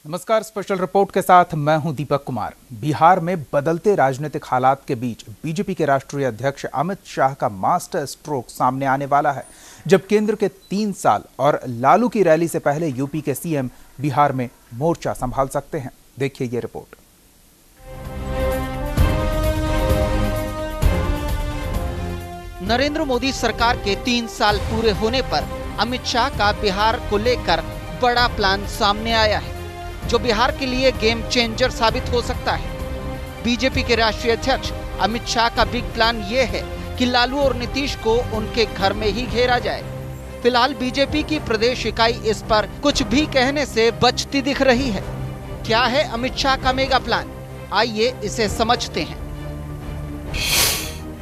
नमस्कार, special report के साथ मैं हूं दीपक कुमार। बिहार में बदलते राजनीतिक हालात के बीच बीजेपी के राष्ट्रीय अध्यक्ष अमित शाह का मास्टर स्ट्रोक सामने आने वाला है, जब केंद्र के 3 साल और लालू की रैली से पहले यूपी के सीएम बिहार में मोर्चा संभाल सकते हैं। देखिए ये रिपोर्ट। नरेंद्र मोदी सरकार के 3 साल पूरे होने पर अमित शाह का बिहार को लेकर बड़ा प्लान सामने आया है, जो बिहार के लिए गेम चेंजर साबित हो सकता है। बीजेपी के राष्ट्रीय अध्यक्ष अमित शाह का बिग प्लान ये है कि लालू और नीतीश को उनके घर में ही घेरा जाए। फिलहाल बीजेपी की प्रदेश इकाई इस पर कुछ भी कहने से बचती दिख रही है। क्या है अमित शाह का मेगा प्लान? आइए इसे समझते हैं।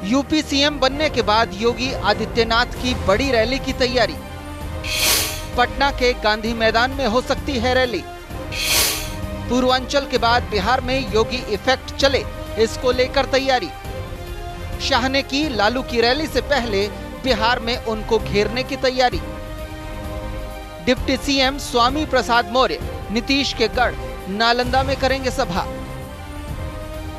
यूपी सीएम बनने के बाद योगी आदित्यनाथ की बड़ी रैली की तैयारी। पटना के गांधी मैदान में हो सकती है रैली। पूर्वांचल के बाद बिहार में योगी इफेक्ट चले, इसको लेकर तैयारी। शाह ने की लालू की रैली से पहले बिहार में उनको घेरने की तैयारी। डिप्टी सीएम स्वामी प्रसाद मौर्य नीतीश के गढ़ नालंदा में करेंगे सभा।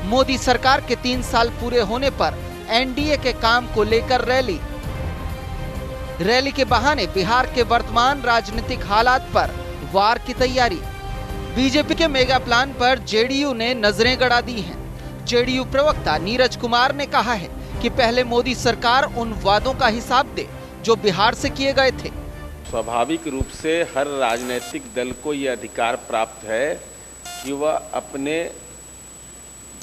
मोदी सरकार के 3 साल पूरे होने पर एनडीए के काम को लेकर रैली। रैली के बहाने बिहार के वर्तमान राजनीतिक हालात पर वार की तैयारी। बीजेपी के मेगा प्लान पर जेडीयू ने नजरें गड़ा दी हैं। जेडीयू प्रवक्ता नीरज कुमार ने कहा है कि पहले मोदी सरकार उन वादों का हिसाब दे जो बिहार से किए गए थे। स्वाभाविक रूप से हर राजनीतिक दल को यह अधिकार प्राप्त है कि वह अपने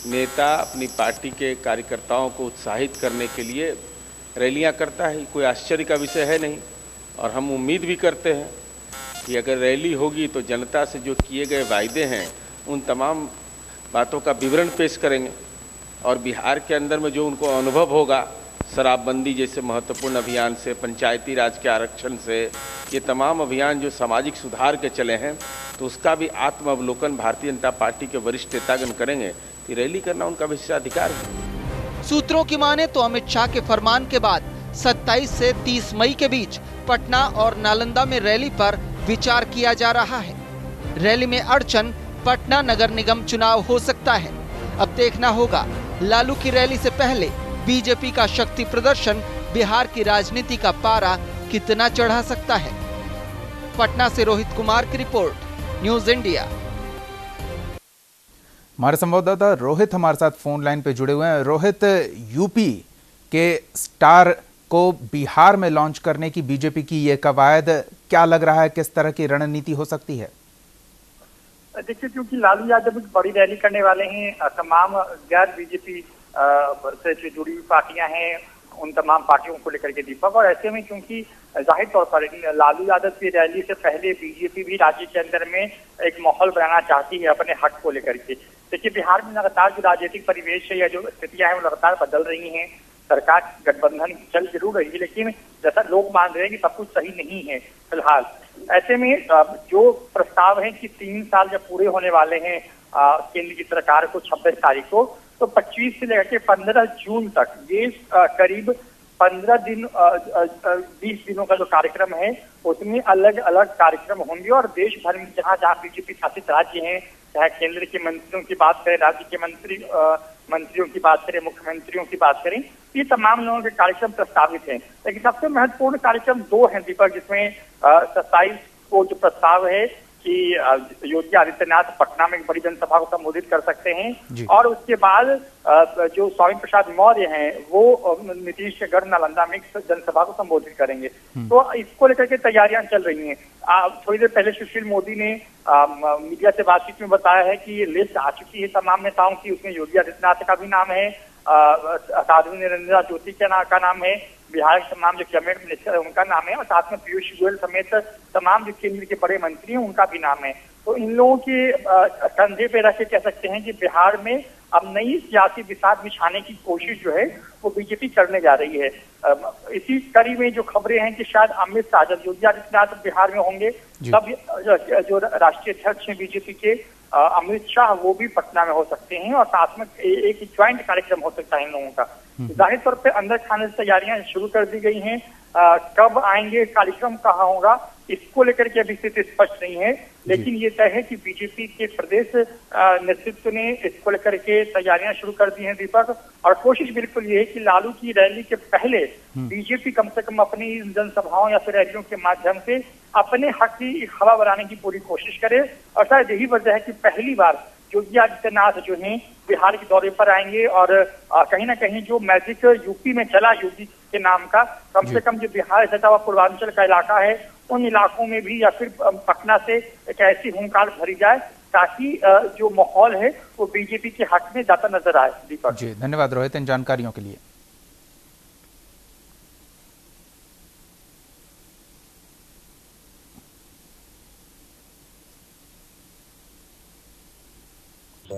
नेता, अपनी पार्टी के कार्यकर्ताओं को उत्साहित करने के लिए रैलियां करता है। कोई आश्चर्य का विषय है नहीं, और हम उम्मीद भी करते हैं कि अगर रैली होगी तो जनता से जो किए गए वायदे हैं उन तमाम बातों का विवरण पेश करेंगे, और बिहार के अंदर में जो उनको अनुभव होगा शराबबंदी जैसे महत्वपूर्ण अभियान से, पंचायती राज के आरक्षण से, ये तमाम अभियान जो सामाजिक सुधार के चले हैं, तो उसका भी आत्म अवलोकन भारतीय जनता पार्टी के वरिष्ठ नेतागण करेंगे। कि रैली करना उनका विशेषाधिकार है। सूत्रों की माने तो अमित शाह के फरमान के बाद 27 से 30 मई के बीच पटना और नालंदा में रैली पर विचार किया जा रहा है। रैली में अड़चन पटना नगर निगम चुनाव हो सकता है। अब देखना होगा लालू की रैली से पहले बीजेपी का शक्ति प्रदर्शन बिहार की राजनीति का पारा कितना चढ़ा सकता है। पटना से रोहित कुमार की रिपोर्ट, न्यूज इंडिया। हमारे संवाददाता रोहित हमारे साथ फोन लाइन पे जुड़े हुए हैं। रोहित, यूपी के स्टार को बिहार में लॉन्च करने की बीजेपी की ये कवायद, क्या लग रहा है किस तरह की रणनीति हो सकती है? देखिए, क्योंकि लालू यादव एक बड़ी रैली करने वाले हैं, तमाम गैर बीजेपी से जुड़ी हुई पार्टियां हैं, उन तमाम पार्टियों को लेकर के दीपक, और ऐसे में क्योंकि जाहिर तौर पर लालू यादव की रैली से पहले बीजेपी भी राज्य के अंदर में एक माहौल बनाना चाहती है अपने हक को लेकर के। देखिए, बिहार में लगातार जो राजनीतिक परिवेश है या जो स्थितियां हैं वो लगातार बदल रही हैं। सरकार गठबंधन चल जरूर रही है, लेकिन जैसा लोग मान रहे हैं कि सब कुछ सही नहीं है फिलहाल। ऐसे में जो प्रस्ताव है कि 3 साल जब पूरे होने वाले हैं केंद्र की सरकार को 26 तारीख को, तो 25 से लेकर 15 जून तक ये करीब 15 दिन 20 दिनों का जो कार्यक्रम है उसमें अलग अलग कार्यक्रम होंगे, और देश भर में जहाँ जहाँ बीजेपी शासित राज्य हैं, चाहे केंद्र के मंत्रियों की बात करें, राज्य के मंत्रियों की बात करें, मुख्यमंत्रियों की बात करें, ये तमाम लोगों के कार्यक्रम प्रस्तावित हैं। लेकिन सबसे महत्वपूर्ण कार्यक्रम 2 हैं दीपक, जिसमें 27 को जो प्रस्ताव है कि योगी आदित्यनाथ पटना में एक बड़ी जनसभा को संबोधित कर सकते हैं, और उसके बाद जो स्वामी प्रसाद मौर्य हैं वो नीतीश के गढ़ नालंदा में एक जनसभा को संबोधित करेंगे। तो इसको लेकर के तैयारियां चल रही हैं। थोड़ी देर पहले सुशील मोदी ने मीडिया से बातचीत में बताया है कि ये लिस्ट आ चुकी है तमाम नेताओं की, उसमें योगी आदित्यनाथ का भी नाम है, साध्वी निरंजना ज्योति का नाम है, बिहार के तमाम जो कैबिनेट मिनिस्टर है उनका नाम है, और साथ में पीयूष गोयल समेत तमाम जो केंद्र के बड़े मंत्री हैं उनका भी नाम है। तो इन लोगों के कंधे पे रख के कह सकते हैं कि बिहार में अब नई सियासी बिसात बिछाने की कोशिश जो है वो बीजेपी करने जा रही है। इसी कड़ी में जो खबरें हैं कि शायद अमित शाह, जब योगी आदित्यनाथ बिहार में होंगे तब जो राष्ट्रीय अध्यक्ष हैं बीजेपी के अमित शाह, वो भी पटना में हो सकते हैं, और साथ में एक ज्वाइंट कार्यक्रम हो सकता है इन लोगों का। जाहिर तौर पर अंदर खाने से तैयारियां शुरू कर दी गई हैं। कब आएंगे, कार्यक्रम कहाँ होगा, इसको लेकर के अभी स्थिति स्पष्ट नहीं है। लेकिन ये तय है कि बीजेपी के प्रदेश नेतृत्व ने इसको लेकर के तैयारियां शुरू कर दी हैं दीपक, और कोशिश बिल्कुल ये है कि लालू की रैली के पहले बीजेपी कम से कम अपनी जनसभाओं या फिर रैलियों के माध्यम से अपने हक की हवा बनाने की पूरी कोशिश करे। और शायद यही वजह है कि पहली बार योगी आदित्यनाथ जो हैं बिहार के दौरे पर आएंगे, और कहीं ना कहीं जो मैजिक यूपी में चला योगी के नाम का, कम से कम जो बिहार सटा हुआ पूर्वांचल का इलाका है उन इलाकों में भी या फिर पटना से एक ऐसी हुंकार भरी जाए ताकि जो माहौल है वो बीजेपी के हक में जाता नजर आए। दीपक जी, धन्यवाद रोहित इन जानकारियों के लिए।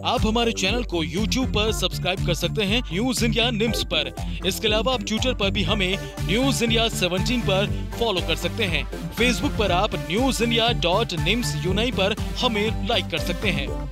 आप हमारे चैनल को YouTube पर सब्सक्राइब कर सकते हैं न्यूज इंडिया निम्स पर। इसके अलावा आप ट्विटर पर भी हमें न्यूज इंडिया 17 पर फॉलो कर सकते हैं। फेसबुक पर आप newsindia.nimsUnai पर हमें लाइक कर सकते हैं।